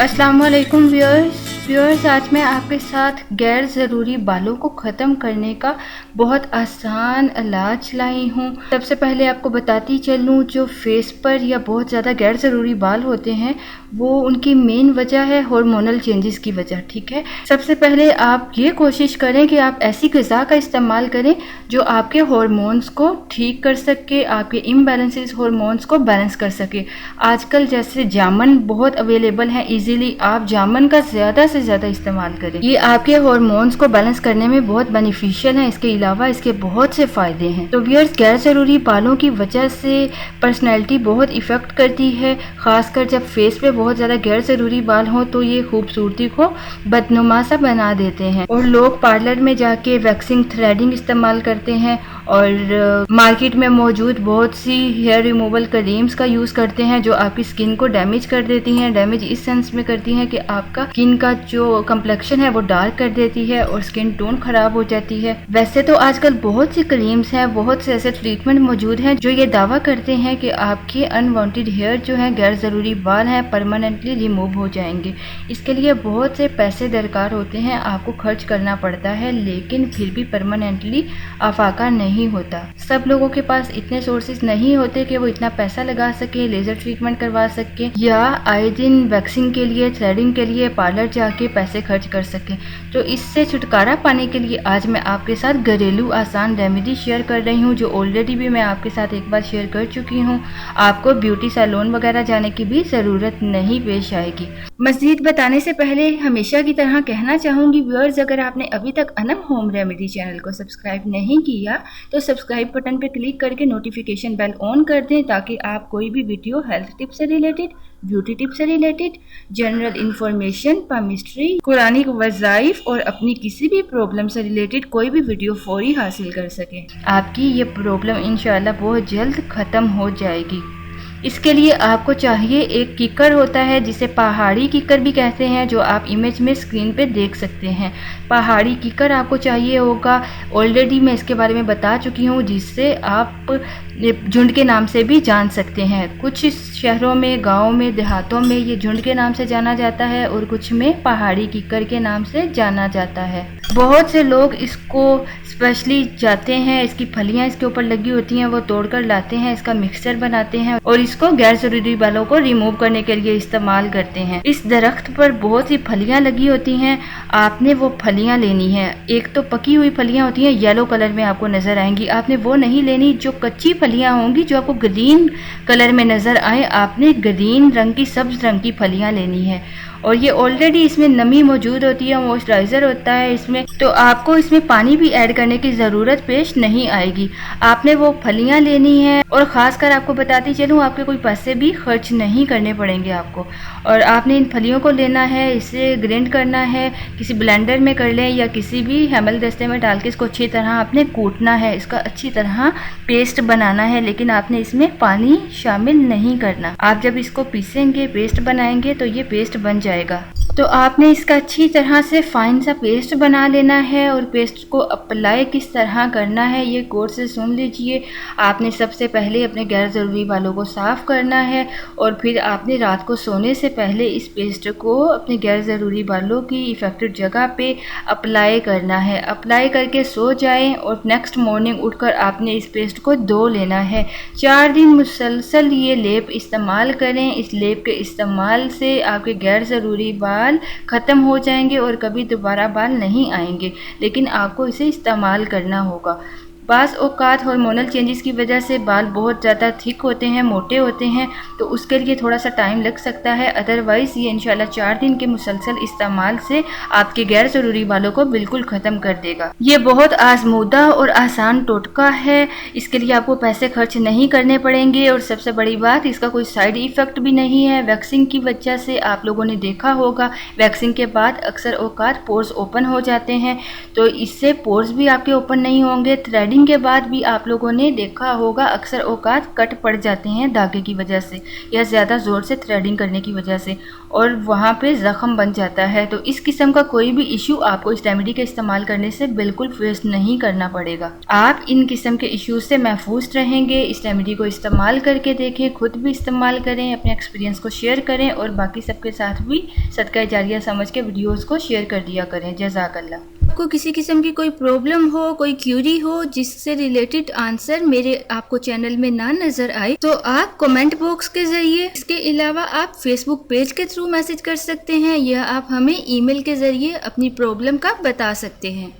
अस्सलाम वालेकुम व्यूअर्स, आज मैं आपके साथ गैर ज़रूरी बालों को ख़त्म करने का बहुत आसान इलाज लाई हूँ। सबसे पहले आपको बताती चलूँ, जो फेस पर या बहुत ज़्यादा गैर ज़रूरी बाल होते हैं वो उनकी मेन वजह है हार्मोनल चेंजेस की वजह। ठीक है, सबसे पहले आप ये कोशिश करें कि आप ऐसी ग़िज़ा का इस्तेमाल करें जो आपके हार्मोन्स को ठीक कर सके, आपके इम्बैलेंसेस हार्मोन्स को बैलेंस कर सके। आजकल जैसे जामुन बहुत अवेलेबल है इजीली, आप जामुन का ज़्यादा से ज़्यादा इस्तेमाल करें। ये आपके हार्मोन्स को बैलेंस करने में बहुत बेनिफिशियल है। इसके अलावा इसके बहुत से फ़ायदे हैं। तो व्यूअर्स, गैर ज़रूरी बालों की वजह से पर्सनैलिटी बहुत इफ़ेक्ट करती है, ख़ासकर जब फेस पे बहुत ज़्यादा गैर ज़रूरी बाल हों तो ये खूबसूरती को बदनुमा सा बना देते हैं। और लोग पार्लर में जाके वैक्सिंग थ्रेडिंग इस्तेमाल करते हैं और मार्केट में मौजूद बहुत सी हेयर रिमूवल क्रीम्स का यूज़ करते हैं जो आपकी स्किन को डैमेज कर देती हैं। डैमेज इस सेंस में करती हैं कि आपका स्किन का जो कम्प्लेक्शन है वो डार्क कर देती है और स्किन टोन ख़राब हो जाती है। वैसे तो आजकल बहुत सी क्रीम्स हैं, बहुत से ऐसे ट्रीटमेंट मौजूद हैं जो ये दावा करते हैं कि आपके अनवांटेड हेयर जो है, गैर ज़रूरी बाल हैं, परमानेंटली रिमूव हो जाएंगे। इसके लिए बहुत से पैसे दरकार होते हैं, आपको खर्च करना पड़ता है, लेकिन फिर भी परमानेंटली आफाका नहीं होता। सब लोगों के पास इतने सोर्सेज नहीं होते कि वो इतना पैसा लगा सके, लेज़र ट्रीटमेंट करवा सके या आए दिन वैक्सिंग के लिए, थ्रेडिंग के लिए पार्लर जाके पैसे खर्च कर सके। तो इससे छुटकारा पाने के लिए आज मैं आपके साथ घरेलू आसान रेमेडी शेयर कर रही हूँ, जो ऑलरेडी भी मैं आपके साथ एक बार शेयर कर चुकी हूँ। आपको ब्यूटी सैलून वगैरह जाने की भी ज़रूरत नहीं पेश आएगी। मज़ीद बताने से पहले हमेशा की तरह कहना चाहूँगी व्यूअर्स, अगर आपने अभी तक अनम होम रेमेडी चैनल को सब्सक्राइब नहीं किया तो सब्सक्राइब बटन पर क्लिक करके नोटिफिकेशन बेल ऑन कर दें, ताकि आप कोई भी वीडियो हेल्थ टिप से रिलेटेड, ब्यूटी टिप से related, general information, palmistry, Quranic वज़ाइफ और अपनी किसी भी प्रॉब्लम से रिलेटेड कोई भी वीडियो फौरी हासिल कर सकें। आपकी ये प्रॉब्लम इंशाल्लाह बहुत जल्द ख़त्म हो जाएगी। इसके लिए आपको चाहिए, एक किकर होता है जिसे पहाड़ी किकर भी कहते हैं, जो आप इमेज में स्क्रीन पे देख सकते हैं। पहाड़ी किकर आपको चाहिए होगा, ऑलरेडी मैं इसके बारे में बता चुकी हूँ, जिससे आप झुंड के नाम से भी जान सकते हैं। कुछ शहरों में, गाँव में, देहातों में ये झुंड के नाम से जाना जाता है और कुछ में पहाड़ी किकर के नाम से जाना जाता है। बहुत से लोग इसको स्पेशली जाते हैं, इसकी फलियां इसके ऊपर लगी होती हैं, वो तोड़कर लाते हैं, इसका मिक्सचर बनाते हैं और इसको गैर जरूरी बालों को रिमूव करने के लिए इस्तेमाल करते हैं। इस दरख्त पर बहुत सी फलियां लगी होती हैं, आपने वो फलियां लेनी है। एक तो पकी हुई फलियां होती हैं, येलो कलर में आपको नजर आएंगी, आपने वो नहीं लेनी। जो कच्ची फलियां होंगी, जो आपको ग्रीन कलर में नजर आए, आपने ग्रीन रंग की, सब्ज रंग की फलियां लेनी है। और ये ऑलरेडी इसमें नमी मौजूद होती है, मॉइस्चराइज़र होता है इसमें, तो आपको इसमें पानी भी ऐड करने की ज़रूरत पेश नहीं आएगी। आपने वो फलियां लेनी है और ख़ासकर आपको बताती चलूँ, आपके कोई पैसे भी खर्च नहीं करने पड़ेंगे आपको। और आपने इन फलियों को लेना है, इसे ग्राइंड करना है, किसी ब्लेंडर में कर लें या किसी भी हेमल दस्ते में डाल के इसको अच्छी तरह आपने कूटना है, इसका अच्छी तरह पेस्ट बनाना है, लेकिन आपने इसमें पानी शामिल नहीं करना। आप जब इसको पीसेंगे, पेस्ट बनाएंगे, तो ये पेस्ट बन जाएगा। तो आपने इसका अच्छी तरह से फाइन सा पेस्ट बना लेना है और पेस्ट को अप्लाई किस तरह करना है ये गौर से सुन लीजिए। आपने सबसे पहले अपने गैर ज़रूरी बालों को साफ़ करना है और फिर आपने रात को सोने से पहले इस पेस्ट को अपने गैर ज़रूरी बालों की इफ़ेक्टेड जगह पे अप्लाई करना है। अप्लाई करके सो जाएं और नेक्स्ट मॉर्निंग उठकर आपने इस पेस्ट को धो लेना है। 4 दिन मुसलसल ये लेप इस्तेमाल करें। इस लेप के इस्तेमाल से आपके गैर ज़रूरी बाल ख़त्म हो जाएंगे और कभी दोबारा बाल नहीं आएंगे, लेकिन आपको इसे इस्तेमाल करना होगा। बाज़ औक़ात हार्मोनल चेंजेस की वजह से बाल बहुत ज़्यादा थिक होते हैं, मोटे होते हैं, तो उसके लिए थोड़ा सा टाइम लग सकता है। अदरवाइज़ ये इंशाल्लाह 4 दिन के मुसलसल इस्तेमाल से आपके गैर ज़रूरी बालों को बिल्कुल ख़त्म कर देगा। ये बहुत आजमूदा और आसान टोटका है, इसके लिए आपको पैसे खर्च नहीं करने पड़ेंगे और सबसे बड़ी बात, इसका कोई साइड इफ़ेक्ट भी नहीं है। वैक्सिंग की वजह से आप लोगों ने देखा होगा, वैक्सिंग के बाद अक्सर औक़ात पोर्स ओपन हो जाते हैं, तो इससे पोर्स भी आपके ओपन नहीं होंगे। थ्रेडिंग थ्रेडिंग के बाद भी आप लोगों ने देखा होगा अक्सर औकात कट पड़ जाते हैं धागे की वजह से या ज़्यादा ज़ोर से थ्रेडिंग करने की वजह से, और वहाँ पे ज़ख्म बन जाता है। तो इस किस्म का कोई भी इशू आपको इस रेमेडी के इस्तेमाल करने से बिल्कुल फेस नहीं करना पड़ेगा। आप इन किस्म के इश्यूज से महफूज रहेंगे। इस रेमेडी को इस्तेमाल करके देखें, खुद भी इस्तेमाल करें, अपने एक्सपीरियंस को शेयर करें और बाकी सबके साथ भी सदका जारिया समझ के वीडियोस को शेयर कर दिया करें। जज़ाकल्लाह। आपको किसी किस्म की कोई प्रॉब्लम हो, कोई क्यूरी हो जिससे रिलेटेड आंसर मेरे आपको चैनल में ना नजर आए, तो आप कमेंट बॉक्स के जरिए, इसके अलावा आप फेसबुक पेज के थ्रू मैसेज कर सकते हैं या आप हमें ईमेल के जरिए अपनी प्रॉब्लम का बता सकते हैं।